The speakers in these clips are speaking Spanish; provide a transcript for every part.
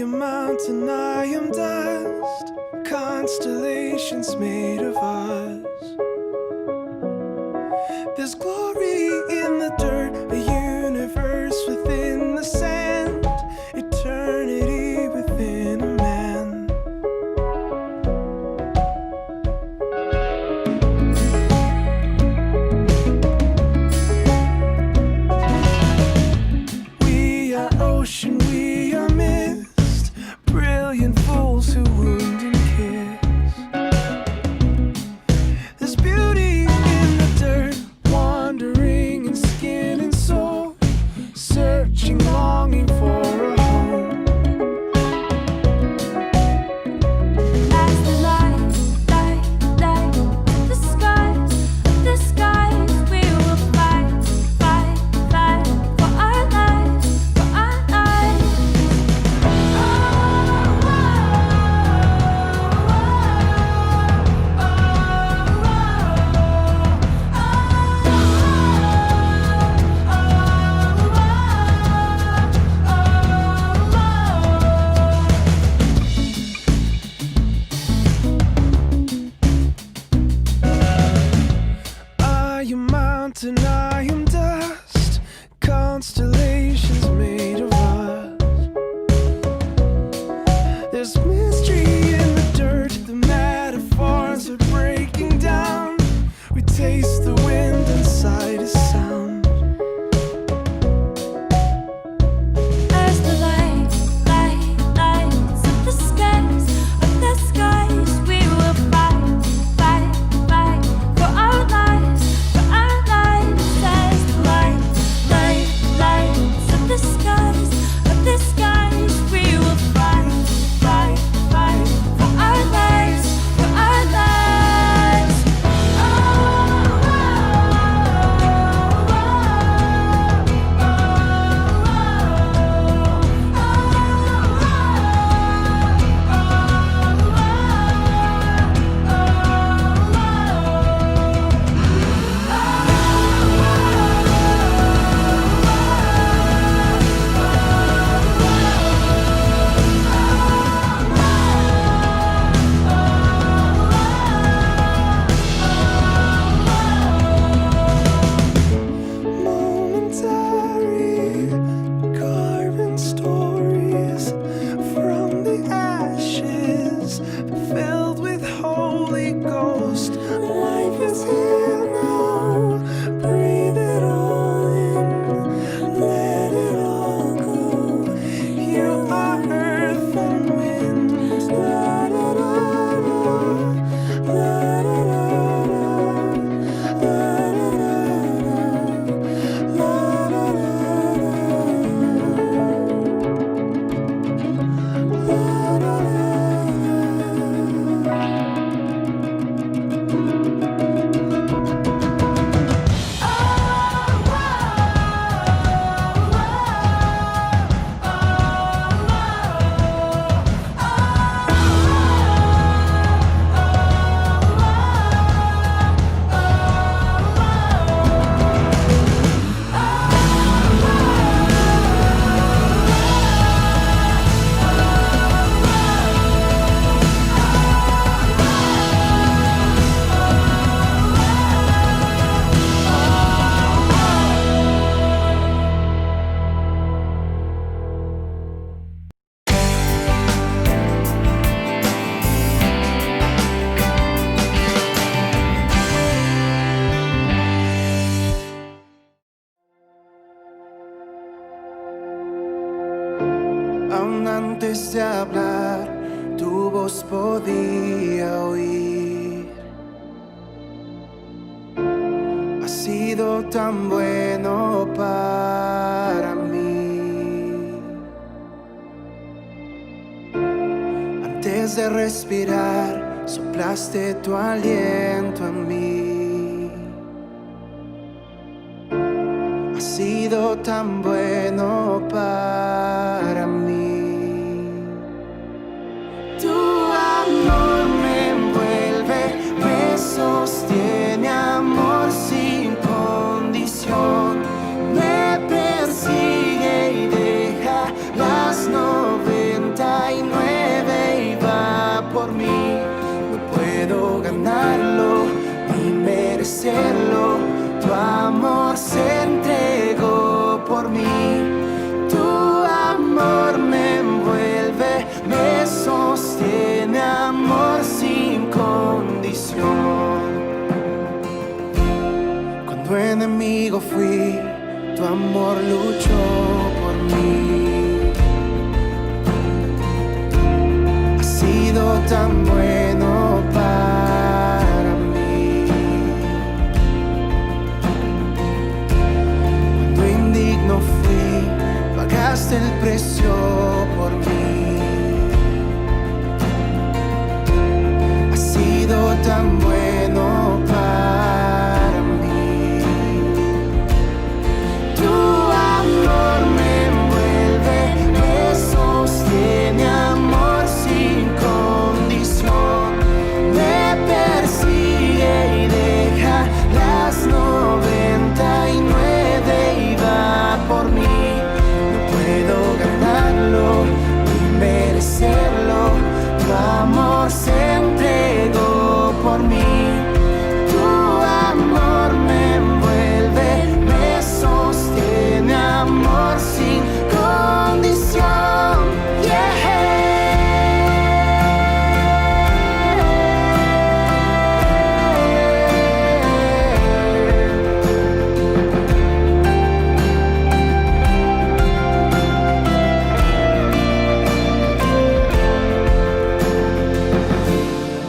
am mountain, I am dust, constellations made of us. There's glory in the dirt, a universe within the sand, eternity within a man. We are ocean, we are mist, brilliant fools who wound and kiss. There's beauty in the dirt, wandering in skin and soul, searching, longing for a home. As the light the skies, we will fight for our lives, for our lives. I am mountain, I am dust, constellations made of us. There's mystery in the dirt, the metaphors are breaking down. We taste the wind inside a sound. As the light lights up the skies, we will fight for our lives, for our lives. As the light lights up the skies, we will fight for our lives, for our lives. Momentary, carving stories from the ashes, filled with Holy Ghost. Life is here now, breathe it all in, let it all go. You are earth and wind. La da da da, la da da da, la da da da. Aún antes de hablar, tu voz podía oír. Has sido tan bueno para mí. Antes de respirar, soplaste tu aliento en mí. Has sido tan bueno para mí. Tu amor me envuelve, me sostiene, amor sin condición. Me persigue y deja las 90 merecerlo. Tu amor se entregó por mí. Tu amor me envuelve, me sostiene, amor sin condición. Cuando enemigo fui, tu amor luchó por mí. Has sido tan bueno para mí. Cuando indigno fui, pagaste el precio por mí. Has sido tan bueno para mí. Tu amor me envuelve, me sostiene, amor sin condición. Me persigue y deja las 99 y va por mí. No puedo ganarlo ni merecerlo. Tu amor se entregó por mí. Tu amor me envuelve, me sostiene, amor sin condición.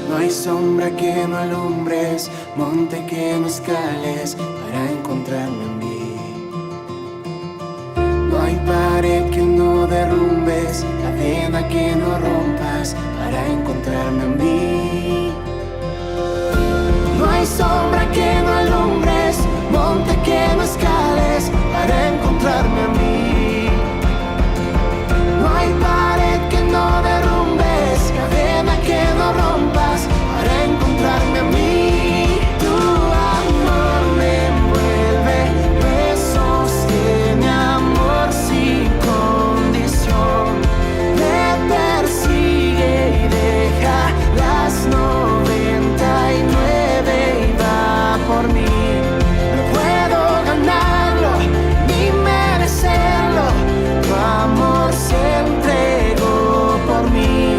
No hay sombra que no alumbres, monte que no escales para encontrarme en mí. No hay pared que no derrumbes, cadena que no rompas para encontrarme en mí. No hay sombra que no alumbres, monte que no escales para encontrarme en mí. No hay pared que no derrumbes, cadena que no rompas para encontrarme a mí. Tu amor me envuelve, me sostiene, amor sin condición. Me persigue y deja las 99 y va por mí. No puedo ganarlo ni merecerlo. Tu amor se entregó por mí.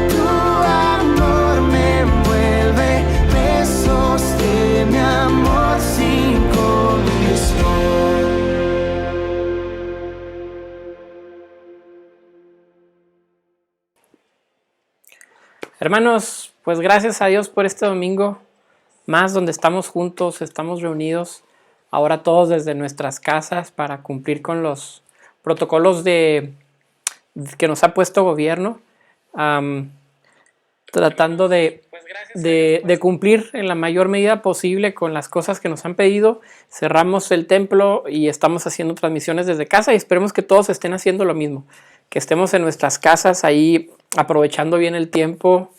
Tu amor me envuelve, me sostiene, amor sin condición. Hermanos, pues gracias a Dios por este domingo más donde estamos juntos, estamos reunidos ahora todos desde nuestras casas para cumplir con los protocolos que nos ha puesto gobierno, tratando de cumplir en la mayor medida posible con las cosas que nos han pedido. Cerramos el templo y estamos haciendo transmisiones desde casa y esperemos que todos estén haciendo lo mismo, que estemos en nuestras casas ahí aprovechando bien el tiempo,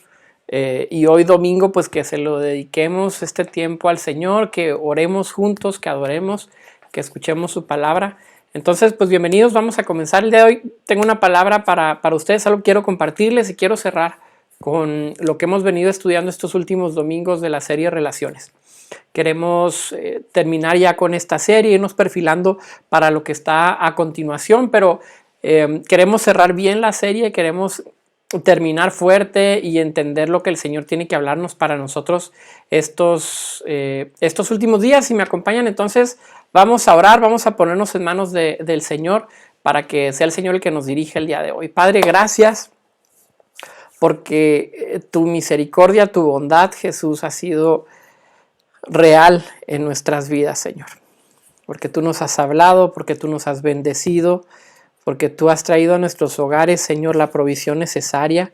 y hoy domingo pues que se lo dediquemos este tiempo al Señor, que oremos juntos, que adoremos, que escuchemos su palabra. Entonces pues bienvenidos, vamos a comenzar el día de hoy. Tengo una palabra para ustedes, algo quiero compartirles y quiero cerrar con lo que hemos venido estudiando estos últimos domingos de la serie Relaciones. Queremos terminar ya con esta serie, irnos perfilando para lo que está a continuación, pero queremos cerrar bien la serie, queremos terminar fuerte y entender lo que el Señor tiene que hablarnos para nosotros estos últimos días. Si me acompañan, entonces vamos a orar, vamos a ponernos en manos del Señor para que sea el Señor el que nos dirija el día de hoy. Padre, gracias porque tu misericordia, tu bondad, Jesús, ha sido real en nuestras vidas, Señor. Porque tú nos has hablado, porque tú nos has bendecido, porque tú has traído a nuestros hogares, Señor, la provisión necesaria,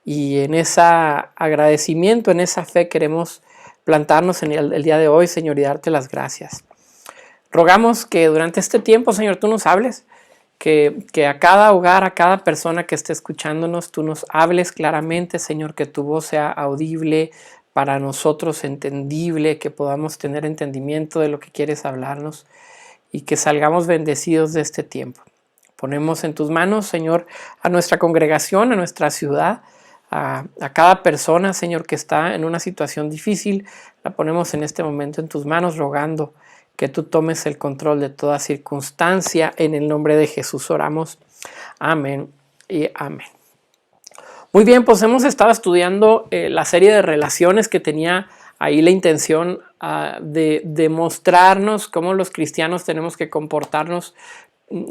y en ese agradecimiento, en esa fe queremos plantarnos en el día de hoy, Señor, y darte las gracias. Rogamos que durante este tiempo, Señor, tú nos hables, que a cada hogar, a cada persona que esté escuchándonos, tú nos hables claramente, Señor, que tu voz sea audible para nosotros, entendible, que podamos tener entendimiento de lo que quieres hablarnos y que salgamos bendecidos de este tiempo. Ponemos en tus manos, Señor, a nuestra congregación, a nuestra ciudad, a cada persona, Señor, que está en una situación difícil. La ponemos en este momento en tus manos, rogando que tú tomes el control de toda circunstancia. En el nombre de Jesús oramos. Amén y amén. Muy bien, pues hemos estado estudiando la serie de relaciones que tenía ahí la intención de mostrarnos cómo los cristianos tenemos que comportarnos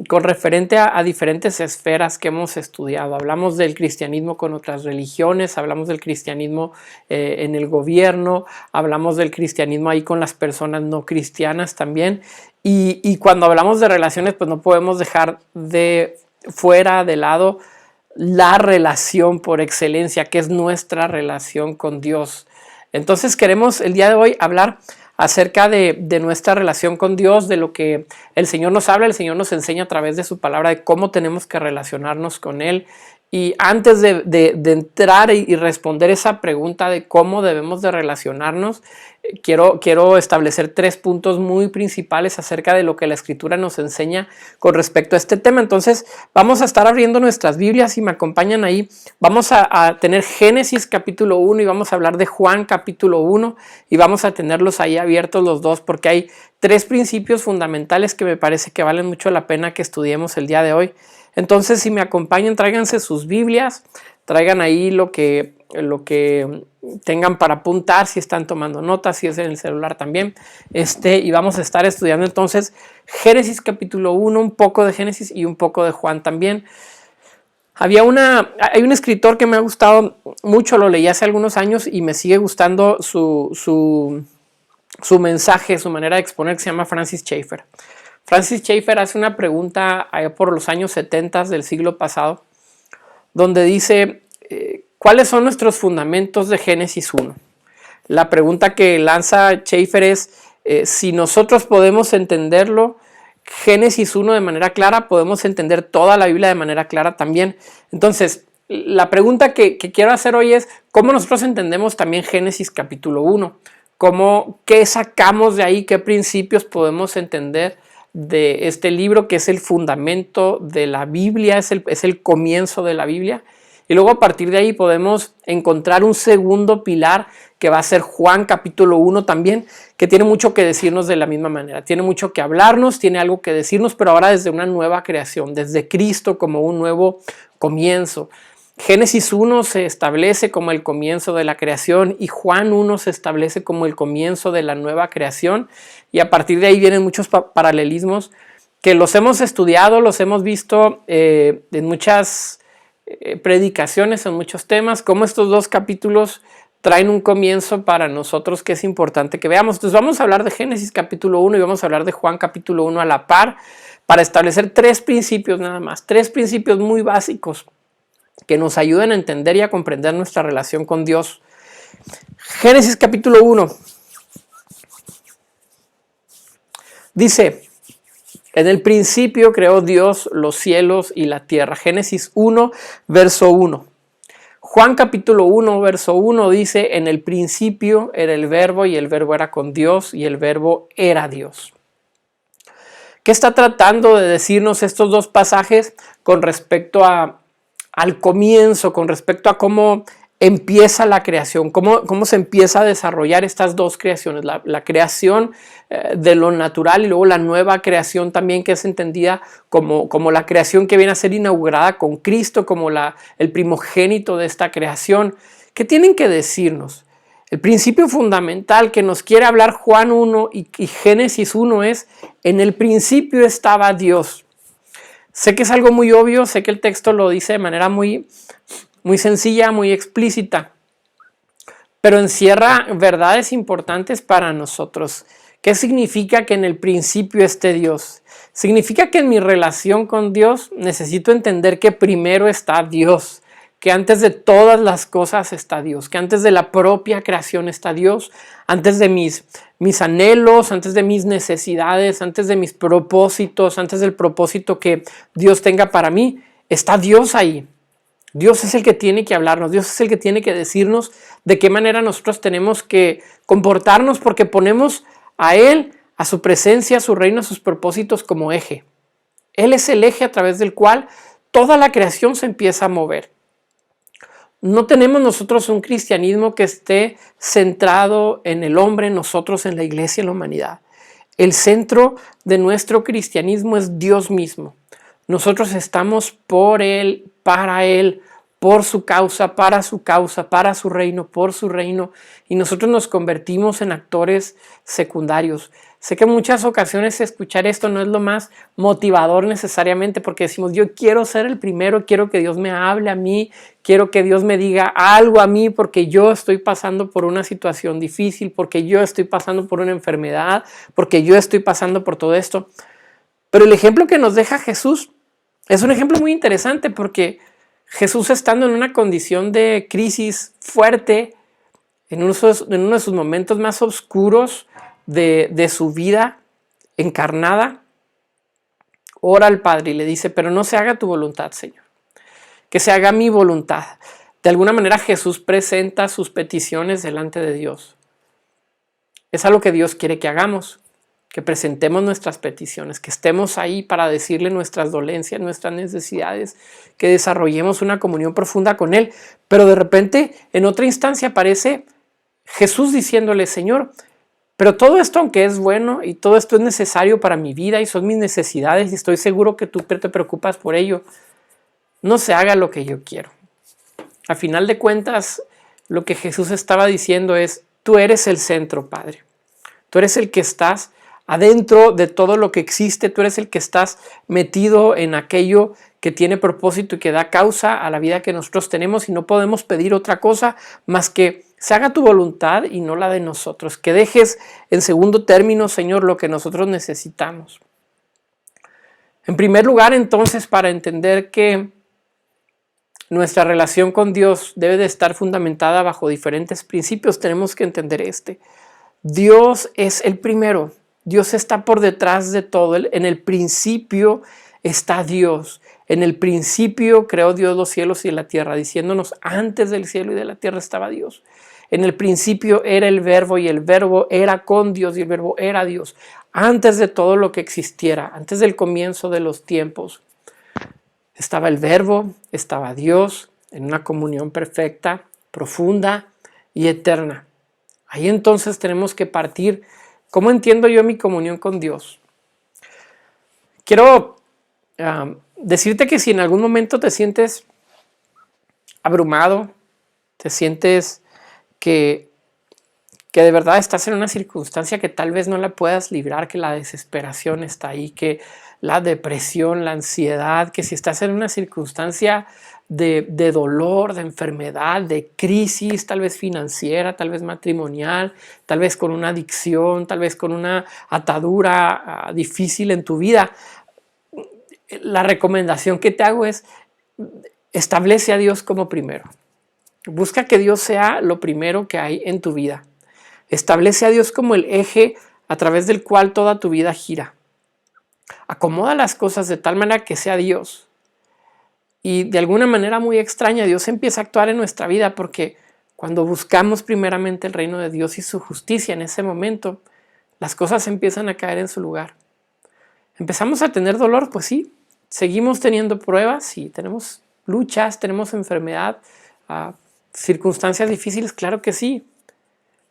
con referente a diferentes esferas que hemos estudiado. Hablamos del cristianismo con otras religiones, hablamos del cristianismo en el gobierno, hablamos del cristianismo ahí con las personas no cristianas también. Y cuando hablamos de relaciones, pues no podemos dejar de lado la relación por excelencia, que es nuestra relación con Dios. Entonces queremos el día de hoy hablar acerca de nuestra relación con Dios, de lo que el Señor nos habla, el Señor nos enseña a través de su palabra, de cómo tenemos que relacionarnos con Él. Y antes de entrar y responder esa pregunta de cómo debemos de relacionarnos, quiero establecer 3 puntos muy principales acerca de lo que la Escritura nos enseña con respecto a este tema. Entonces vamos a estar abriendo nuestras Biblias, y me acompañan ahí. Vamos a tener Génesis capítulo 1 y vamos a hablar de Juan capítulo 1, y vamos a tenerlos ahí abiertos los dos, porque hay 3 principios fundamentales que me parece que valen mucho la pena que estudiemos el día de hoy. Entonces, si me acompañan, tráiganse sus Biblias, traigan ahí lo que tengan para apuntar, si están tomando notas, si es en el celular también, y vamos a estar estudiando entonces Génesis capítulo 1, un poco de Génesis y un poco de Juan también. Hay un escritor que me ha gustado mucho, lo leí hace algunos años y me sigue gustando su mensaje, su manera de exponer, que se llama Francis Schaeffer. Francis Schaeffer hace una pregunta allá por los años 70 del siglo pasado, donde dice, ¿cuáles son nuestros fundamentos de Génesis 1? La pregunta que lanza Schaeffer es, si nosotros podemos entenderlo, Génesis 1 de manera clara, podemos entender toda la Biblia de manera clara también. Entonces, la pregunta que quiero hacer hoy es, ¿cómo nosotros entendemos también Génesis capítulo 1? ¿Qué sacamos de ahí? ¿Qué principios podemos entender de este libro, que es el fundamento de la Biblia, es el comienzo de la Biblia? Y luego a partir de ahí podemos encontrar un segundo pilar, que va a ser Juan capítulo 1 también, que tiene mucho que decirnos de la misma manera, tiene mucho que hablarnos, tiene algo que decirnos, pero ahora desde una nueva creación, desde Cristo como un nuevo comienzo. Génesis 1 se establece como el comienzo de la creación, y Juan 1 se establece como el comienzo de la nueva creación, y a partir de ahí vienen muchos paralelismos que los hemos estudiado, los hemos visto en muchas predicaciones, en muchos temas, como estos 2 capítulos traen un comienzo para nosotros que es importante que veamos. Entonces vamos a hablar de Génesis capítulo 1 y vamos a hablar de Juan capítulo 1 a la par, para establecer 3 principios nada más, 3 principios muy básicos que nos ayuden a entender y a comprender nuestra relación con Dios. Génesis capítulo 1 dice, en el principio creó Dios los cielos y la tierra. Génesis 1, verso 1. Juan capítulo 1, verso 1 dice, en el principio era el verbo, y el verbo era con Dios, y el verbo era Dios. ¿Qué está tratando de decirnos estos 2 pasajes con respecto al comienzo, con respecto a cómo empieza la creación, cómo se empieza a desarrollar estas 2 creaciones, la creación de lo natural y luego la nueva creación también, que es entendida como la creación que viene a ser inaugurada con Cristo, como el primogénito de esta creación? ¿Qué tienen que decirnos? El principio fundamental que nos quiere hablar Juan 1 y Génesis 1 es, en el principio estaba Dios. Sé que es algo muy obvio, sé que el texto lo dice de manera muy sencilla, muy explícita, pero encierra verdades importantes para nosotros. ¿Qué significa que en el principio esté Dios? Significa que en mi relación con Dios necesito entender que primero está Dios, que antes de todas las cosas está Dios, que antes de la propia creación está Dios, antes de mis anhelos, antes de mis necesidades, antes de mis propósitos, antes del propósito que Dios tenga para mí, está Dios ahí. Dios es el que tiene que hablarnos, Dios es el que tiene que decirnos de qué manera nosotros tenemos que comportarnos, porque ponemos a Él, a su presencia, a su reino, a sus propósitos como eje. Él es el eje a través del cual toda la creación se empieza a mover. No tenemos nosotros un cristianismo que esté centrado en el hombre, en nosotros, en la iglesia, en la humanidad. El centro de nuestro cristianismo es Dios mismo. Nosotros estamos por Él, por su causa, para su reino, por su reino. Y nosotros nos convertimos en actores secundarios. Sé que en muchas ocasiones escuchar esto no es lo más motivador necesariamente, porque decimos, yo quiero ser el primero, quiero que Dios me hable a mí, quiero que Dios me diga algo a mí, porque yo estoy pasando por una situación difícil, porque yo estoy pasando por una enfermedad, porque yo estoy pasando por todo esto. Pero el ejemplo que nos deja Jesús es un ejemplo muy interesante, porque Jesús, estando en una condición de crisis fuerte, en uno de sus momentos más oscuros de su vida encarnada, ora al Padre y le dice, pero no se haga tu voluntad, Señor, que se haga mi voluntad. De alguna manera Jesús presenta sus peticiones delante de Dios. Es algo que Dios quiere que hagamos, que presentemos nuestras peticiones, que estemos ahí para decirle nuestras dolencias, nuestras necesidades, que desarrollemos una comunión profunda con Él. Pero de repente, en otra instancia, aparece Jesús diciéndole, Señor, pero todo esto, aunque es bueno y todo esto es necesario para mi vida y son mis necesidades y estoy seguro que tú te preocupas por ello, no se haga lo que yo quiero. A final de cuentas, lo que Jesús estaba diciendo es, tú eres el centro, Padre. Tú eres el que estás adentro de todo lo que existe, tú eres el que estás metido en aquello que tiene propósito y que da causa a la vida que nosotros tenemos, y no podemos pedir otra cosa más que se haga tu voluntad y no la de nosotros, que dejes en segundo término, Señor, lo que nosotros necesitamos. En primer lugar, entonces, para entender que nuestra relación con Dios debe de estar fundamentada bajo diferentes principios, tenemos que entender este. Dios es el primero. Dios está por detrás de todo. En el principio está Dios. En el principio creó Dios los cielos y la tierra, diciéndonos antes del cielo y de la tierra estaba Dios. En el principio era el verbo y el verbo era con Dios y el verbo era Dios. Antes de todo lo que existiera, antes del comienzo de los tiempos, estaba el verbo, estaba Dios en una comunión perfecta, profunda y eterna. Ahí entonces tenemos que partir. ¿Cómo entiendo yo mi comunión con Dios? Quiero decirte que si en algún momento te sientes abrumado, te sientes que de verdad estás en una circunstancia que tal vez no la puedas librar, que la desesperación está ahí, que la depresión, la ansiedad, que si estás en una circunstancia de dolor, de enfermedad, de crisis, tal vez financiera, tal vez matrimonial, tal vez con una adicción, tal vez con una atadura difícil en tu vida, la recomendación que te hago es establece a Dios como primero. Busca que Dios sea lo primero que hay en tu vida. Establece a Dios como el eje a través del cual toda tu vida gira. Acomoda las cosas de tal manera que sea Dios. Y de alguna manera muy extraña, Dios empieza a actuar en nuestra vida, porque cuando buscamos primeramente el reino de Dios y su justicia, en ese momento las cosas empiezan a caer en su lugar. Empezamos a tener dolor, pues sí. Seguimos teniendo pruebas, sí. Tenemos luchas, tenemos enfermedad, circunstancias difíciles, claro que sí.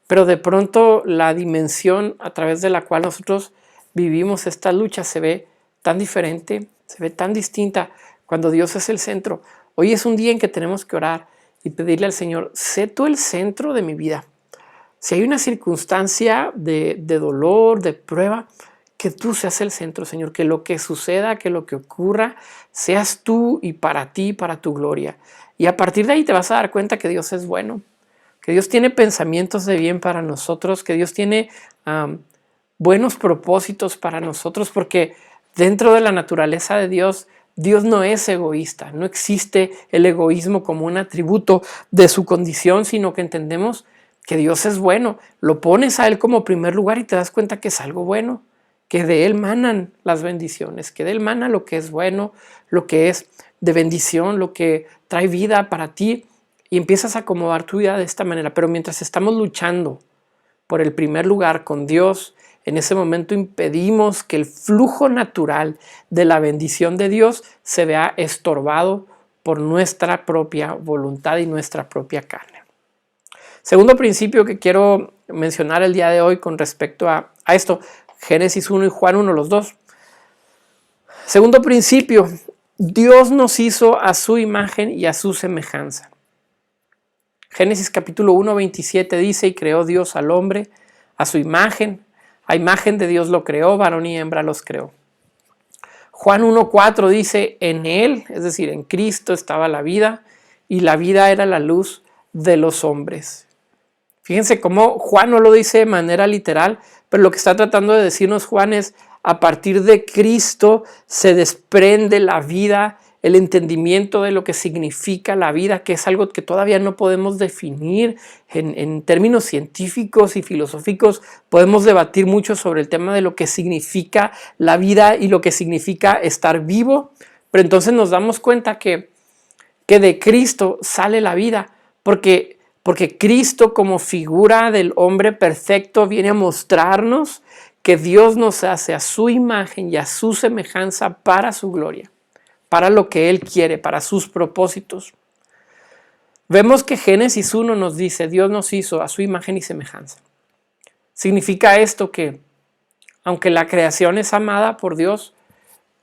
Pero de pronto la dimensión a través de la cual nosotros vivimos esta lucha se ve tan diferente, se ve tan distinta cuando Dios es el centro. Hoy es un día en que tenemos que orar y pedirle al Señor, sé tú el centro de mi vida. Si hay una circunstancia de dolor, de prueba, que tú seas el centro, Señor, que lo que suceda, que lo que ocurra, seas tú y para ti, para tu gloria. Y a partir de ahí te vas a dar cuenta que Dios es bueno, que Dios tiene pensamientos de bien para nosotros, que Dios tiene buenos propósitos para nosotros, porque dentro de la naturaleza de Dios, Dios no es egoísta, no existe el egoísmo como un atributo de su condición, sino que entendemos que Dios es bueno. Lo pones a Él como primer lugar y te das cuenta que es algo bueno, que de Él manan las bendiciones, que de Él mana lo que es bueno, lo que es de bendición, lo que trae vida para ti, y empiezas a acomodar tu vida de esta manera. Pero mientras estamos luchando por el primer lugar con Dios, en ese momento impedimos que el flujo natural de la bendición de Dios se vea estorbado por nuestra propia voluntad y nuestra propia carne. Segundo principio que quiero mencionar el día de hoy con respecto a esto, Génesis 1 y Juan 1, los dos. Segundo principio, Dios nos hizo a su imagen y a su semejanza. Génesis capítulo 1, 27 dice, y creó Dios al hombre a su imagen, a imagen de Dios lo creó, varón y hembra los creó. Juan 1, 4 dice, en él, es decir, en Cristo estaba la vida, y la vida era la luz de los hombres. Fíjense cómo Juan no lo dice de manera literal, pero lo que está tratando de decirnos Juan es, a partir de Cristo se desprende la vida, el entendimiento de lo que significa la vida, que es algo que todavía no podemos definir en términos científicos y filosóficos. Podemos debatir mucho sobre el tema de lo que significa la vida y lo que significa estar vivo, pero entonces nos damos cuenta que de Cristo sale la vida, porque Cristo como figura del hombre perfecto viene a mostrarnos que Dios nos hace a su imagen y a su semejanza para su gloria, para lo que Él quiere, para sus propósitos. Vemos que Génesis 1 nos dice, Dios nos hizo a su imagen y semejanza. Significa esto que, aunque la creación es amada por Dios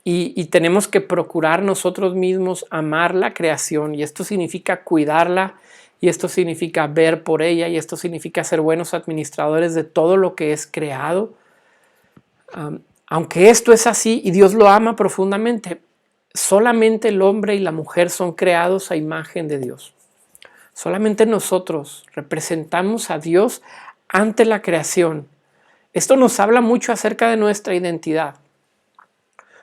y tenemos que procurar nosotros mismos amar la creación, y esto significa cuidarla, y esto significa ver por ella, y esto significa ser buenos administradores de todo lo que es creado. Aunque esto es así y Dios lo ama profundamente, solamente el hombre y la mujer son creados a imagen de Dios. Solamente nosotros representamos a Dios ante la creación. Esto nos habla mucho acerca de nuestra identidad.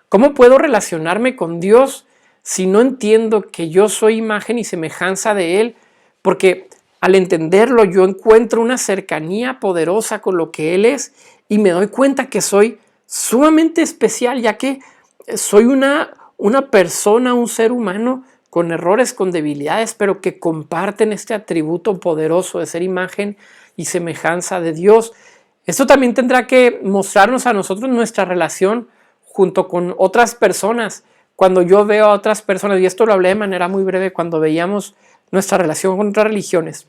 ¿Cómo puedo relacionarme con Dios si no entiendo que yo soy imagen y semejanza de Él? Porque al entenderlo yo encuentro una cercanía poderosa con lo que Él es y me doy cuenta que soy sumamente especial, ya que soy una persona, un ser humano con errores, con debilidades, pero que comparten este atributo poderoso de ser imagen y semejanza de Dios. Esto también tendrá que mostrarnos a nosotros nuestra relación junto con otras personas. Cuando yo veo a otras personas, y esto lo hablé de manera muy breve cuando veíamos nuestra relación con otras religiones,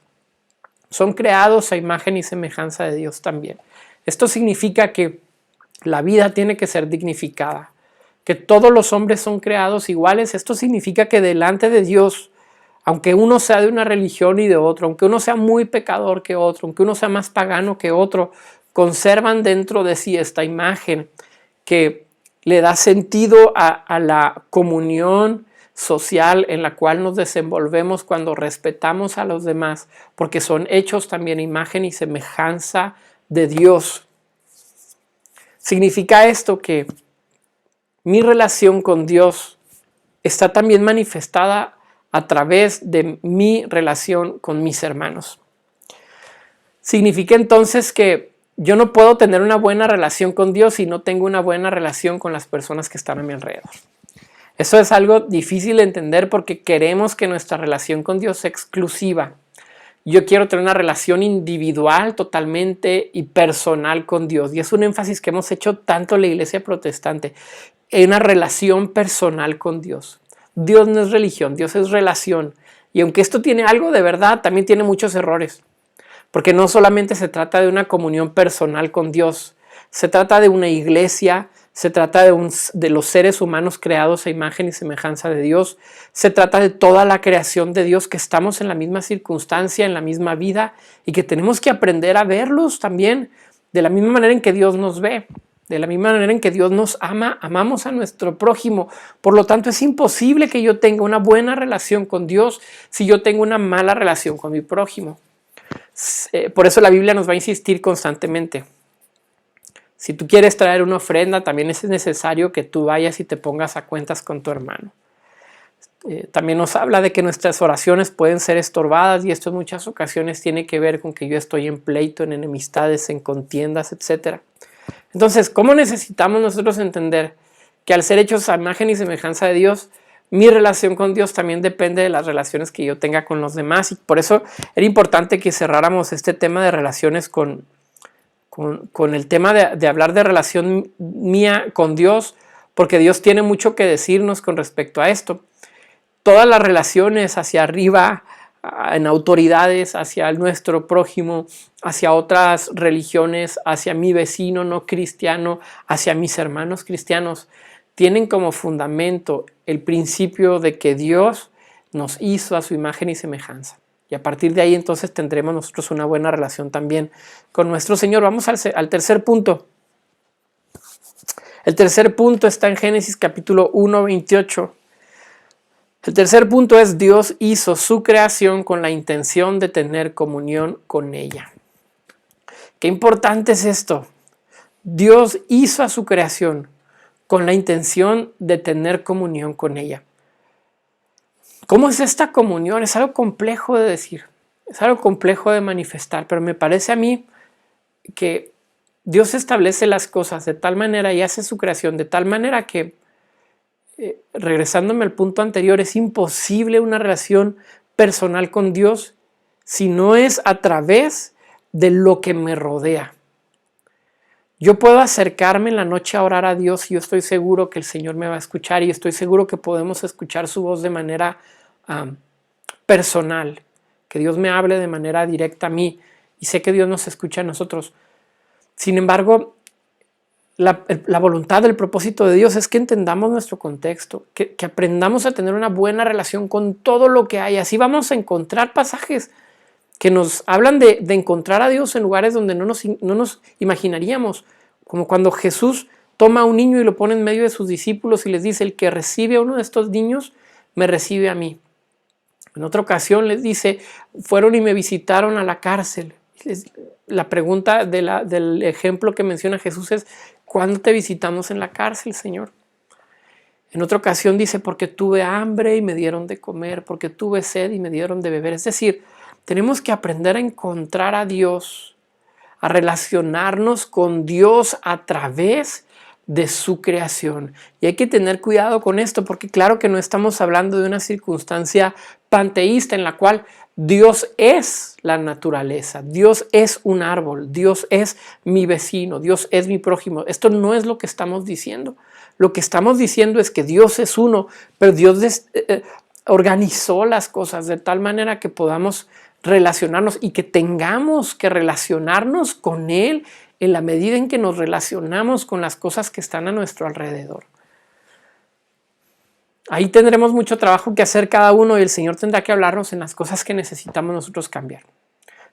son creados a imagen y semejanza de Dios también. Esto significa que la vida tiene que ser dignificada, que todos los hombres son creados iguales. Esto significa que delante de Dios, aunque uno sea de una religión y de otro, aunque uno sea muy pecador que otro, aunque uno sea más pagano que otro, conservan dentro de sí esta imagen que le da sentido a la comunión social en la cual nos desenvolvemos cuando respetamos a los demás, porque son hechos también imagen y semejanza de Dios. Significa esto que mi relación con Dios está también manifestada a través de mi relación con mis hermanos. Significa entonces que yo no puedo tener una buena relación con Dios si no tengo una buena relación con las personas que están a mi alrededor. Eso es algo difícil de entender porque queremos que nuestra relación con Dios sea exclusiva. Yo quiero tener una relación individual totalmente y personal con Dios. Y es un énfasis que hemos hecho tanto en la iglesia protestante, en una relación personal con Dios. Dios no es religión, Dios es relación. Y aunque esto tiene algo de verdad, también tiene muchos errores. Porque no solamente se trata de una comunión personal con Dios, se trata de una iglesia, se trata de los seres humanos creados a imagen y semejanza de Dios, se trata de toda la creación de Dios, que estamos en la misma circunstancia, en la misma vida, y que tenemos que aprender a verlos también de la misma manera en que Dios nos ve, de la misma manera en que Dios nos ama, amamos a nuestro prójimo. Por lo tanto, es imposible que yo tenga una buena relación con Dios si yo tengo una mala relación con mi prójimo. Por eso la Biblia nos va a insistir constantemente. Si tú quieres traer una ofrenda, también es necesario que tú vayas y te pongas a cuentas con tu hermano. También nos habla de que nuestras oraciones pueden ser estorbadas, y esto en muchas ocasiones tiene que ver con que yo estoy en pleito, en enemistades, en contiendas, etc. Entonces, ¿cómo necesitamos nosotros entender que al ser hechos a imagen y semejanza de Dios, mi relación con Dios también depende de las relaciones que yo tenga con los demás? Y por eso era importante que cerráramos este tema de relaciones con el tema de hablar de relación mía con Dios, porque Dios tiene mucho que decirnos con respecto a esto. todas las relaciones hacia arriba, en autoridades, hacia nuestro prójimo, hacia otras religiones, hacia mi vecino no cristiano, hacia mis hermanos cristianos, tienen como fundamento el principio de que Dios nos hizo a su imagen y semejanza. Y a partir de ahí entonces tendremos nosotros una buena relación también con nuestro Señor. Vamos al tercer punto. El tercer punto está en Génesis capítulo 1, 28. El tercer punto es: Dios hizo su creación con la intención de tener comunión con ella. Qué importante es esto. Dios hizo a su creación con la intención de tener comunión con ella. ¿Cómo es esta comunión? Es algo complejo de decir, es algo complejo de manifestar, pero me parece a mí que Dios establece las cosas de tal manera y hace su creación de tal manera que, regresándome al punto anterior, es imposible una relación personal con Dios si no es a través de lo que me rodea. Yo puedo acercarme en la noche a orar a Dios y yo estoy seguro que el Señor me va a escuchar, y estoy seguro que podemos escuchar su voz de manera personal, que Dios me hable de manera directa a mí, y sé que Dios nos escucha a nosotros. Sin embargo, la voluntad, el propósito de Dios es que entendamos nuestro contexto, que aprendamos a tener una buena relación con todo lo que hay. Así vamos a encontrar pasajes que nos hablan de encontrar a Dios en lugares donde no nos imaginaríamos, como cuando Jesús toma a un niño y lo pone en medio de sus discípulos y les dice: el que recibe a uno de estos niños, me recibe a mí. En otra ocasión les dice: fueron y me visitaron a la cárcel. La pregunta del ejemplo que menciona Jesús es: ¿cuándo te visitamos en la cárcel, Señor? En otra ocasión dice: porque tuve hambre y me dieron de comer, porque tuve sed y me dieron de beber. Es decir, tenemos que aprender a encontrar a Dios, a relacionarnos con Dios a través de su creación. Y hay que tener cuidado con esto, porque claro que no estamos hablando de una circunstancia panteísta en la cual Dios es la naturaleza, Dios es un árbol, Dios es mi vecino, Dios es mi prójimo. Esto no es lo que estamos diciendo. Lo que estamos diciendo es que Dios es uno, pero Dios organizó las cosas de tal manera que podamos relacionarnos y que tengamos que relacionarnos con Él en la medida en que nos relacionamos con las cosas que están a nuestro alrededor. Ahí tendremos mucho trabajo que hacer cada uno, y el Señor tendrá que hablarnos en las cosas que necesitamos nosotros cambiar.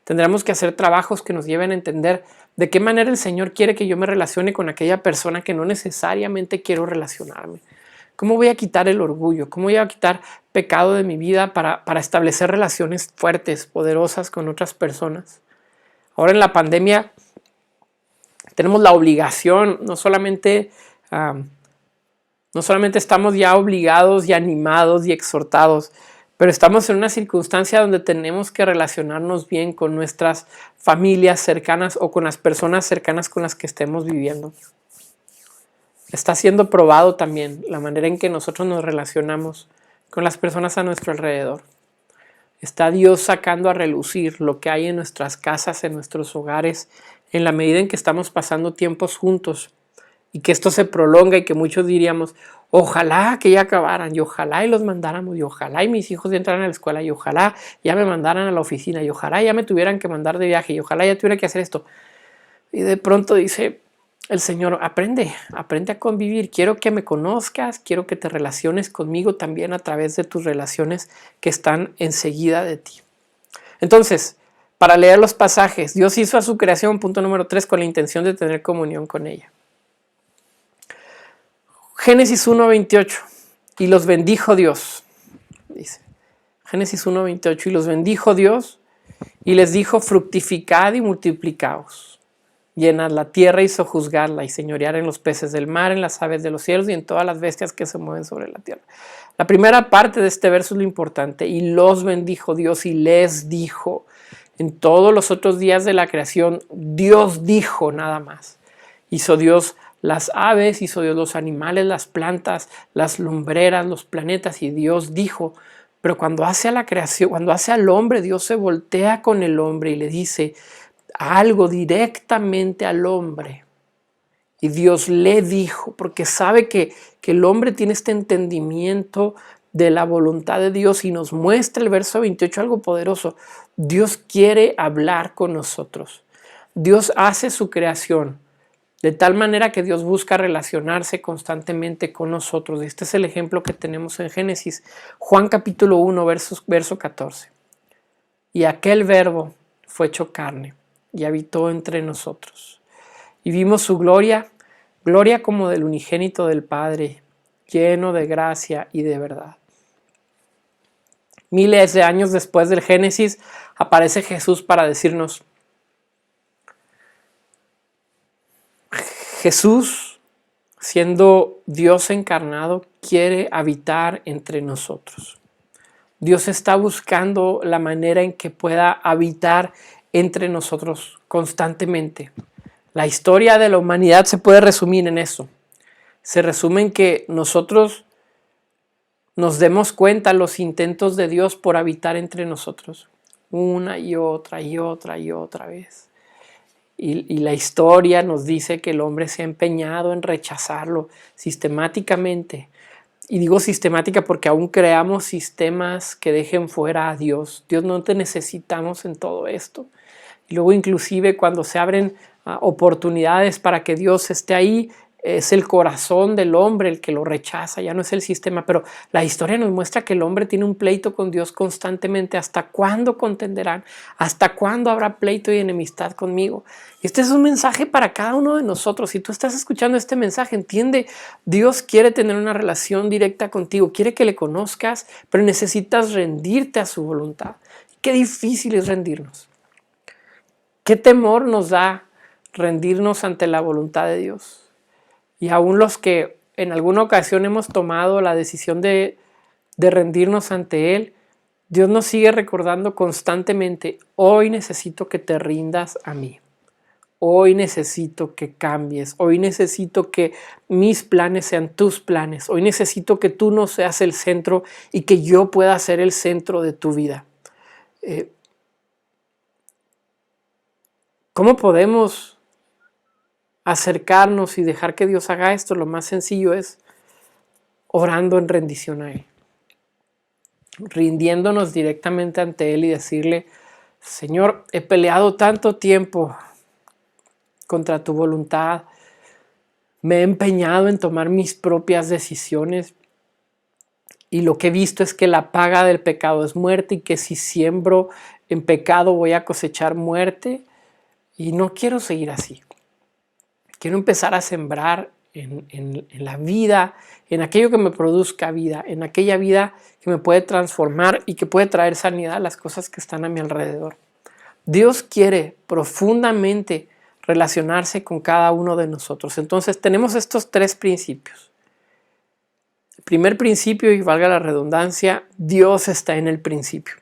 Tendremos que hacer trabajos que nos lleven a entender de qué manera el Señor quiere que yo me relacione con aquella persona que no necesariamente quiero relacionarme. ¿Cómo voy a quitar el orgullo? ¿Cómo voy a quitar pecado de mi vida para establecer relaciones fuertes, poderosas con otras personas? Ahora en la pandemia tenemos la obligación, no solamente estamos ya obligados y animados y exhortados, pero estamos en una circunstancia donde tenemos que relacionarnos bien con nuestras familias cercanas o con las personas cercanas con las que estemos viviendo. Está siendo probado también la manera en que nosotros nos relacionamos con las personas a nuestro alrededor. Está Dios sacando a relucir lo que hay en nuestras casas, en nuestros hogares, en la medida en que estamos pasando tiempos juntos, y que esto se prolonga, y que muchos diríamos: ojalá que ya acabaran, y ojalá y los mandáramos, y ojalá y mis hijos entraran a la escuela, y ojalá ya me mandaran a la oficina, y ojalá ya me tuvieran que mandar de viaje, y ojalá ya tuviera que hacer esto. Y de pronto dice el Señor: aprende a convivir. Quiero que me conozcas, quiero que te relaciones conmigo también a través de tus relaciones que están enseguida de ti. Entonces, para leer los pasajes, Dios hizo a su creación, punto número 3, con la intención de tener comunión con ella. Génesis 1:28, y los bendijo Dios, dice. Génesis 1:28, y los bendijo Dios y les dijo: fructificad y multiplicaos, llenad la tierra y sojuzgadla, y señorear en los peces del mar, en las aves de los cielos y en todas las bestias que se mueven sobre la tierra. La primera parte de este verso es lo importante: y los bendijo Dios y les dijo. En todos los otros días de la creación, Dios dijo nada más. Hizo Dios las aves, hizo Dios los animales, las plantas, las lumbreras, los planetas, y Dios dijo. Pero cuando hace a la creación, cuando hace al hombre, Dios se voltea con el hombre y le dice algo directamente al hombre. Y Dios le dijo, porque sabe que el hombre tiene este entendimiento de la voluntad de Dios y nos muestra el verso 28 algo poderoso. Dios quiere hablar con nosotros. Dios hace su creación de tal manera que Dios busca relacionarse constantemente con nosotros. Este es el ejemplo que tenemos en Génesis. Juan capítulo 1, verso 14. Y aquel verbo fue hecho carne y habitó entre nosotros. Y vimos su gloria, gloria como del unigénito del Padre, lleno de gracia y de verdad. Miles de años después del Génesis aparece Jesús para decirnos: Jesús, siendo Dios encarnado, quiere habitar entre nosotros. Dios está buscando la manera en que pueda habitar entre nosotros constantemente. La historia de la humanidad se puede resumir en eso. Se resume en que nosotros nos demos cuenta los intentos de Dios por habitar entre nosotros, una y otra y otra y otra vez. Y la historia nos dice que el hombre se ha empeñado en rechazarlo sistemáticamente. Y digo sistemática porque aún creamos sistemas que dejen fuera a Dios. Dios, no te necesitamos en todo esto. Y luego inclusive cuando se abren oportunidades para que Dios esté ahí, es el corazón del hombre el que lo rechaza, ya no es el sistema. Pero la historia nos muestra que el hombre tiene un pleito con Dios constantemente. ¿Hasta cuándo contenderán? ¿Hasta cuándo habrá pleito y enemistad conmigo? Este es un mensaje para cada uno de nosotros. Si tú estás escuchando este mensaje, entiende, Dios quiere tener una relación directa contigo, quiere que le conozcas, pero necesitas rendirte a su voluntad. Qué difícil es rendirnos. Qué temor nos da rendirnos ante la voluntad de Dios. Y aún los que en alguna ocasión hemos tomado la decisión de rendirnos ante Él, Dios nos sigue recordando constantemente: hoy necesito que te rindas a mí. Hoy necesito que cambies. Hoy necesito que mis planes sean tus planes. Hoy necesito que tú no seas el centro y que yo pueda ser el centro de tu vida. ¿Cómo podemos acercarnos y dejar que Dios haga esto? Lo más sencillo es orando en rendición a Él, rindiéndonos directamente ante Él y decirle: Señor, he peleado tanto tiempo contra tu voluntad, me he empeñado en tomar mis propias decisiones y lo que he visto es que la paga del pecado es muerte y que si siembro en pecado voy a cosechar muerte, y no quiero seguir así. Quiero empezar a sembrar en la vida, en aquello que me produzca vida, en aquella vida que me puede transformar y que puede traer sanidad a las cosas que están a mi alrededor. Dios quiere profundamente relacionarse con cada uno de nosotros. Entonces tenemos estos tres principios. El primer principio, y valga la redundancia, Dios está en el principio.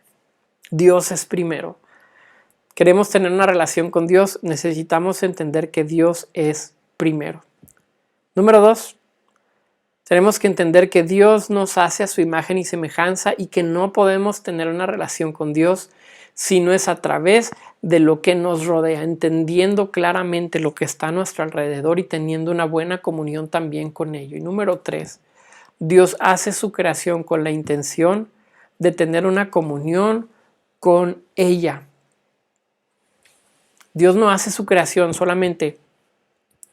Dios es primero. Queremos tener una relación con Dios, necesitamos entender que Dios es primero. Número 2, tenemos que entender que Dios nos hace a su imagen y semejanza y que no podemos tener una relación con Dios si no es a través de lo que nos rodea, entendiendo claramente lo que está a nuestro alrededor y teniendo una buena comunión también con ello. Y número 3, Dios hace su creación con la intención de tener una comunión con ella. Dios no hace su creación solamente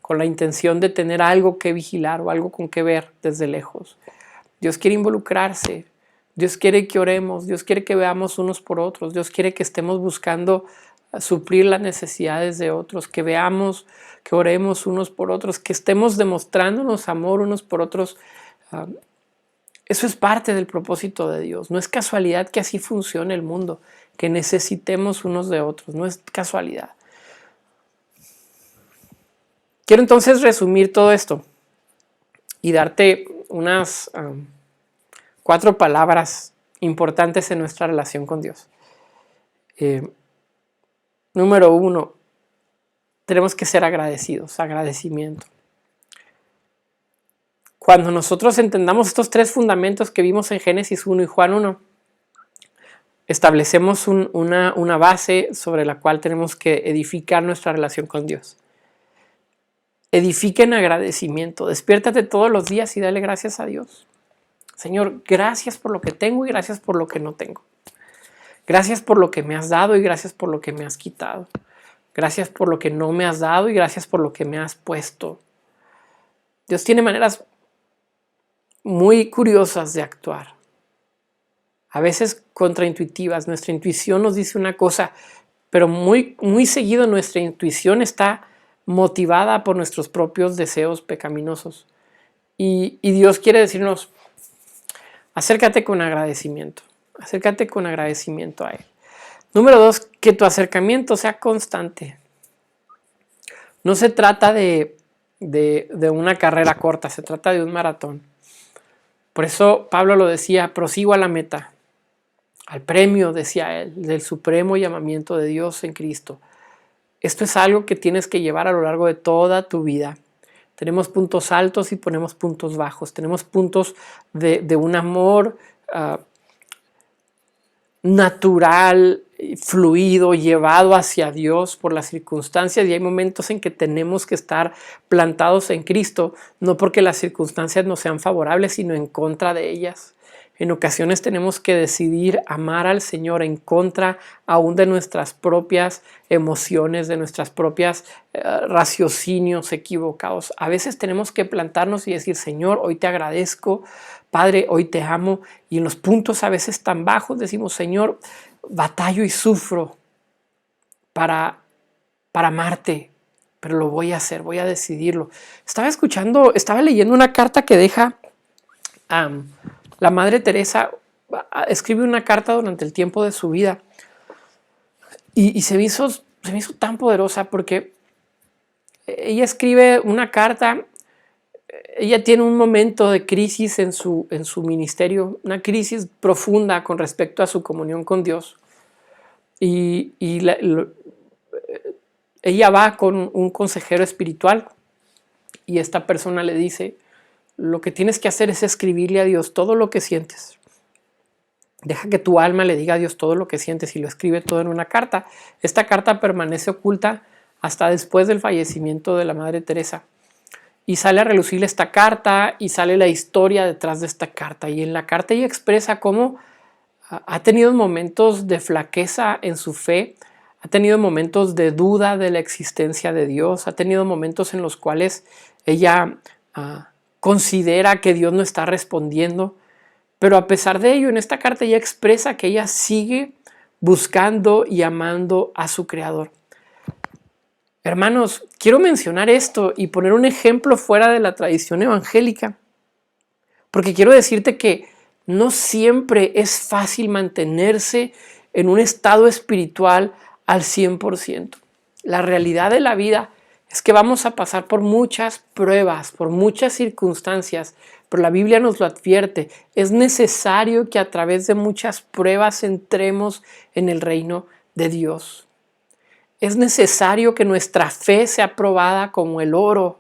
con la intención de tener algo que vigilar o algo con que ver desde lejos. Dios quiere involucrarse, Dios quiere que oremos, Dios quiere que veamos unos por otros, Dios quiere que estemos buscando suplir las necesidades de otros, que veamos, que oremos unos por otros, que estemos demostrándonos amor unos por otros. Eso es parte del propósito de Dios. No es casualidad que así funcione el mundo, que necesitemos unos de otros, no es casualidad. Quiero entonces resumir todo esto y darte unas 4 palabras importantes en nuestra relación con Dios. Número 1, tenemos que ser agradecidos, agradecimiento. Cuando nosotros entendamos estos 3 fundamentos que vimos en Génesis 1 y Juan 1, establecemos una base sobre la cual tenemos que edificar nuestra relación con Dios. Edifica en agradecimiento. Despiértate todos los días y dale gracias a Dios. Señor, gracias por lo que tengo y gracias por lo que no tengo. Gracias por lo que me has dado y gracias por lo que me has quitado. Gracias por lo que no me has dado y gracias por lo que me has puesto. Dios tiene maneras muy curiosas de actuar. A veces contraintuitivas. Nuestra intuición nos dice una cosa, pero muy seguido nuestra intuición está motivada por nuestros propios deseos pecaminosos. Y Dios quiere decirnos, acércate con agradecimiento. Acércate con agradecimiento a Él. Número 2, que tu acercamiento sea constante. No se trata de una carrera corta, se trata de un maratón. Por eso Pablo lo decía, prosigo a la meta, al premio, decía él, del supremo llamamiento de Dios en Cristo. Esto es algo que tienes que llevar a lo largo de toda tu vida. Tenemos puntos altos y ponemos puntos bajos. Tenemos puntos de un amor natural, fluido, llevado hacia Dios por las circunstancias, y hay momentos en que tenemos que estar plantados en Cristo, no porque las circunstancias no sean favorables, sino en contra de ellas. En ocasiones tenemos que decidir amar al Señor en contra aún de nuestras propias emociones, de nuestras propias raciocinios equivocados. A veces tenemos que plantarnos y decir, Señor, hoy te agradezco, Padre, hoy te amo. Y en los puntos a veces tan bajos decimos, Señor, batallo y sufro para amarte, pero lo voy a hacer, voy a decidirlo. Estaba leyendo una carta que deja la Madre Teresa. Escribe una carta durante el tiempo de su vida y se me hizo tan poderosa porque ella escribe una carta. Ella tiene un momento de crisis en su ministerio, una crisis profunda con respecto a su comunión con Dios. Ella va con un consejero espiritual y esta persona le dice, lo que tienes que hacer es escribirle a Dios todo lo que sientes. Deja que tu alma le diga a Dios todo lo que sientes y lo escribe todo en una carta. Esta carta permanece oculta hasta después del fallecimiento de la Madre Teresa. Y sale a relucir esta carta y sale la historia detrás de esta carta. Y en la carta ella expresa cómo ha tenido momentos de flaqueza en su fe, ha tenido momentos de duda de la existencia de Dios, ha tenido momentos en los cuales ella considera que Dios no está respondiendo. Pero a pesar de ello, en esta carta ella expresa que ella sigue buscando y amando a su Creador. Hermanos, quiero mencionar esto y poner un ejemplo fuera de la tradición evangélica, porque quiero decirte que no siempre es fácil mantenerse en un estado espiritual al 100%. La realidad de la vida es que vamos a pasar por muchas pruebas, por muchas circunstancias, pero la Biblia nos lo advierte. Es necesario que a través de muchas pruebas entremos en el reino de Dios. Es necesario que nuestra fe sea probada como el oro.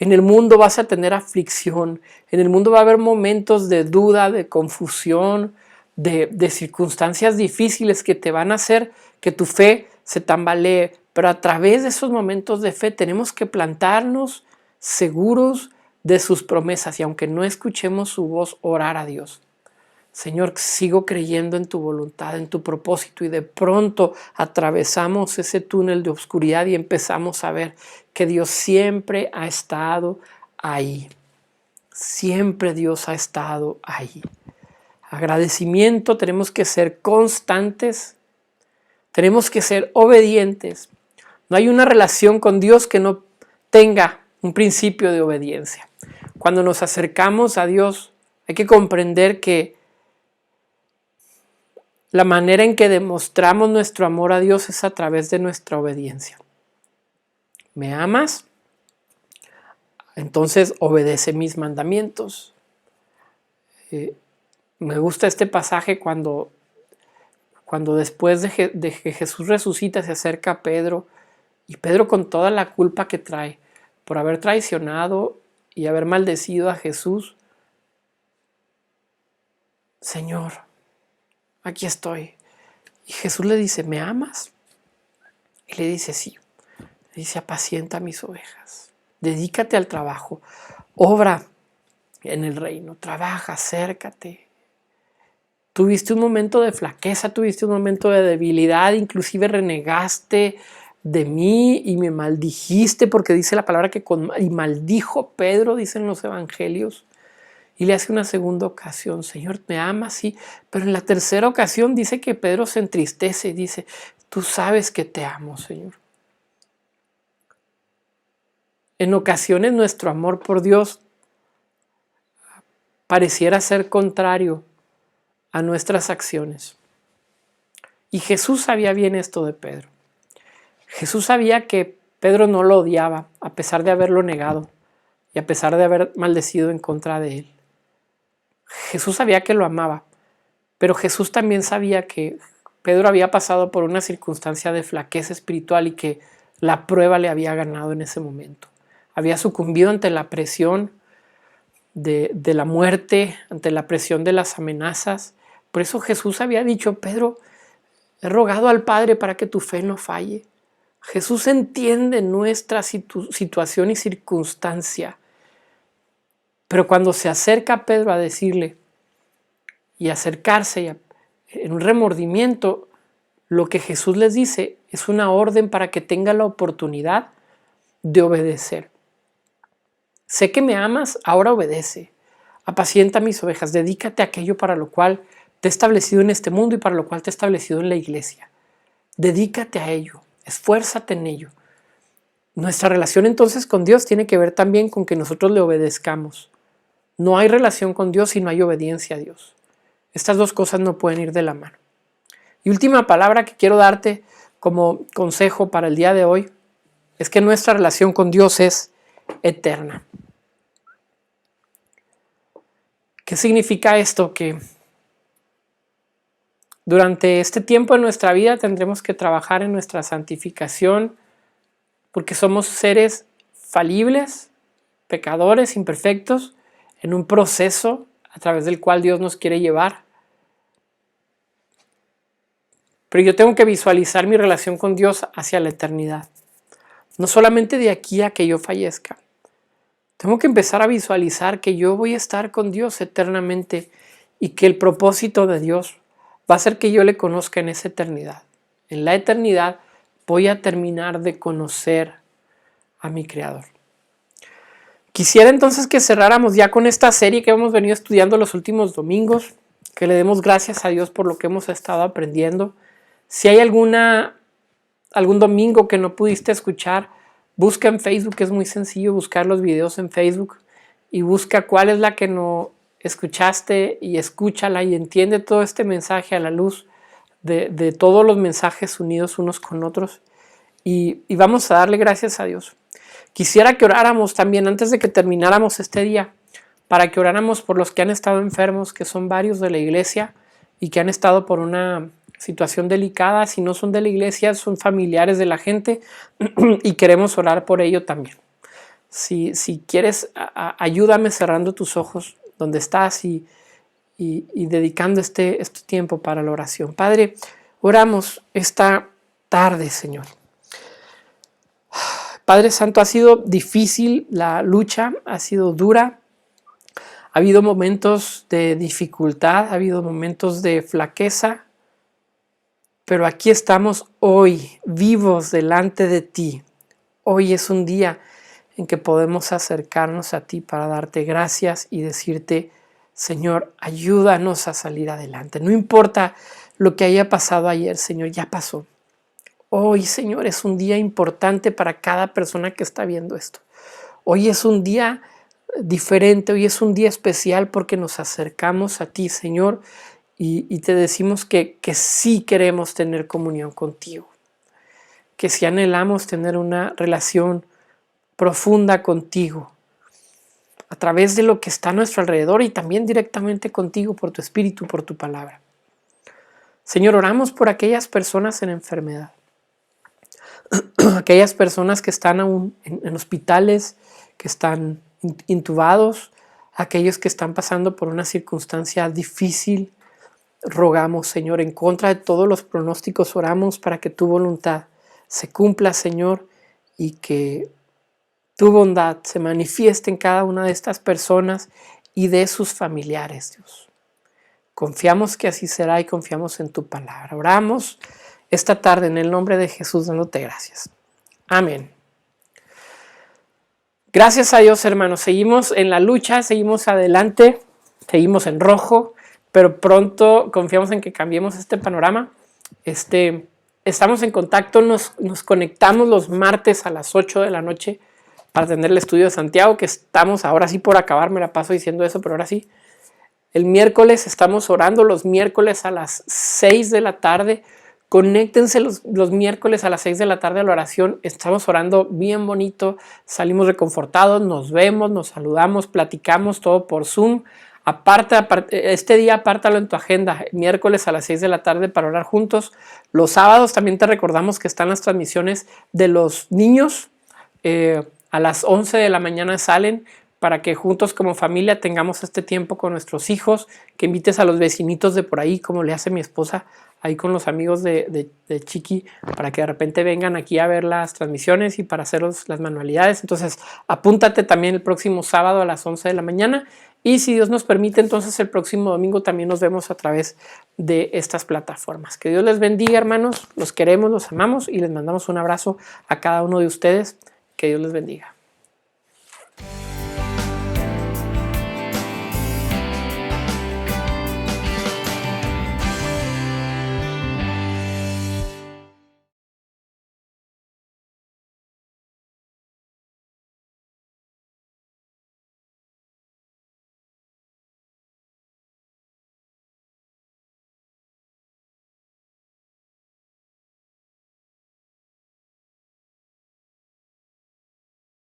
En el mundo vas a tener aflicción. En el mundo va a haber momentos de duda, de confusión, de circunstancias difíciles que te van a hacer que tu fe se tambalee. Pero a través de esos momentos de fe tenemos que plantarnos seguros de sus promesas y aunque no escuchemos su voz, orar a Dios. Señor, sigo creyendo en tu voluntad, en tu propósito, y de pronto atravesamos ese túnel de oscuridad y empezamos a ver que Dios siempre ha estado ahí. Siempre Dios ha estado ahí. Agradecimiento, tenemos que ser constantes, tenemos que ser obedientes. No hay una relación con Dios que no tenga un principio de obediencia. Cuando nos acercamos a Dios, hay que comprender que la manera en que demostramos nuestro amor a Dios es a través de nuestra obediencia. ¿Me amas? Entonces obedece mis mandamientos. Me gusta este pasaje cuando después de que Jesús resucita se acerca a Pedro, y Pedro, con toda la culpa que trae por haber traicionado y haber maldecido a Jesús, Señor, aquí estoy. Y Jesús le dice, ¿me amas? Y le dice, sí. Le dice, apacienta mis ovejas. Dedícate al trabajo. Obra en el reino. Trabaja, acércate. Tuviste un momento de flaqueza, tuviste un momento de debilidad, inclusive renegaste de mí y me maldijiste, porque dice la palabra que y maldijo Pedro, dicen los evangelios. Y le hace una segunda ocasión, Señor, me amas, sí, pero en la tercera ocasión dice que Pedro se entristece y dice, tú sabes que te amo, Señor. En ocasiones nuestro amor por Dios pareciera ser contrario a nuestras acciones. Y Jesús sabía bien esto de Pedro. Jesús sabía que Pedro no lo odiaba, a pesar de haberlo negado y a pesar de haber maldecido en contra de él. Jesús sabía que lo amaba, pero Jesús también sabía que Pedro había pasado por una circunstancia de flaqueza espiritual y que la prueba le había ganado en ese momento. Había sucumbido ante la presión de la muerte, ante la presión de las amenazas. Por eso Jesús había dicho, Pedro, he rogado al Padre para que tu fe no falle. Jesús entiende nuestra situación y circunstancia. Pero cuando se acerca a Pedro a decirle y acercarse en un remordimiento, lo que Jesús les dice es una orden para que tenga la oportunidad de obedecer. Sé que me amas, ahora obedece. Apacienta mis ovejas, dedícate a aquello para lo cual te he establecido en este mundo y para lo cual te he establecido en la iglesia. Dedícate a ello, esfuérzate en ello. Nuestra relación entonces con Dios tiene que ver también con que nosotros le obedezcamos. No hay relación con Dios si no hay obediencia a Dios. Estas dos cosas no pueden ir de la mano. Y última palabra que quiero darte como consejo para el día de hoy es que nuestra relación con Dios es eterna. ¿Qué significa esto? Que durante este tiempo de nuestra vida tendremos que trabajar en nuestra santificación porque somos seres falibles, pecadores, imperfectos, en un proceso a través del cual Dios nos quiere llevar. Pero yo tengo que visualizar mi relación con Dios hacia la eternidad. No solamente de aquí a que yo fallezca. Tengo que empezar a visualizar que yo voy a estar con Dios eternamente y que el propósito de Dios va a ser que yo le conozca en esa eternidad. En la eternidad voy a terminar de conocer a mi Creador. Quisiera entonces que cerráramos ya con esta serie que hemos venido estudiando los últimos domingos, que le demos gracias a Dios por lo que hemos estado aprendiendo. Si hay algún domingo que no pudiste escuchar, busca en Facebook, es muy sencillo buscar los videos en Facebook y busca cuál es la que no escuchaste y escúchala y entiende todo este mensaje a la luz de todos los mensajes unidos unos con otros y vamos a darle gracias a Dios. Quisiera que oráramos también antes de que termináramos este día, para que oráramos por los que han estado enfermos, que son varios de la iglesia y que han estado por una situación delicada. Si no son de la iglesia, son familiares de la gente y queremos orar por ello también. Si quieres, ayúdame cerrando tus ojos donde estás y dedicando este tiempo para la oración. Padre, oramos esta tarde, Señor. Padre Santo, ha sido difícil la lucha, ha sido dura. Ha habido momentos de dificultad, ha habido momentos de flaqueza, pero aquí estamos hoy, vivos delante de ti. Hoy es un día en que podemos acercarnos a ti para darte gracias y decirte, Señor, ayúdanos a salir adelante. No importa lo que haya pasado ayer, Señor, ya pasó. Hoy, Señor, es un día importante para cada persona que está viendo esto. Hoy es un día diferente, hoy es un día especial porque nos acercamos a ti, Señor, y te decimos que sí queremos tener comunión contigo, que sí anhelamos tener una relación profunda contigo, a través de lo que está a nuestro alrededor y también directamente contigo por tu Espíritu, por tu palabra. Señor, oramos por aquellas personas en enfermedad, aquellas personas que están aún en hospitales, que están intubados, aquellos que están pasando por una circunstancia difícil. Rogamos, Señor, en contra de todos los pronósticos, oramos para que tu voluntad se cumpla, Señor, y que tu bondad se manifieste en cada una de estas personas y de sus familiares, Dios. Confiamos que así será y confiamos en tu palabra. Oramos esta tarde en el nombre de Jesús, dándote gracias. Amén. Gracias a Dios, hermanos. Seguimos en la lucha, seguimos adelante, seguimos en rojo, pero pronto confiamos en que cambiemos este panorama. Estamos en contacto, nos conectamos los martes a las 8 de la noche para tener el estudio de Santiago, que estamos ahora sí por acabar, me la paso diciendo eso, pero ahora sí. El miércoles estamos orando, los miércoles a las 6 de la tarde. Conéctense los miércoles a las 6 de la tarde a la oración. Estamos orando bien bonito, salimos reconfortados, nos vemos, nos saludamos, platicamos todo por Zoom. Este día apártalo en tu agenda, miércoles a las 6 de la tarde para orar juntos. Los sábados también te recordamos que están las transmisiones de los niños. A las 11 de la mañana salen para que juntos como familia tengamos este tiempo con nuestros hijos, que invites a los vecinitos de por ahí, como le hace mi esposa, ahí con los amigos de Chiqui, para que de repente vengan aquí a ver las transmisiones y para hacer las manualidades. Entonces, apúntate también el próximo sábado a las 11 de la mañana y si Dios nos permite, entonces el próximo domingo también nos vemos a través de estas plataformas. Que Dios les bendiga, hermanos. Los queremos, los amamos y les mandamos un abrazo a cada uno de ustedes. Que Dios les bendiga.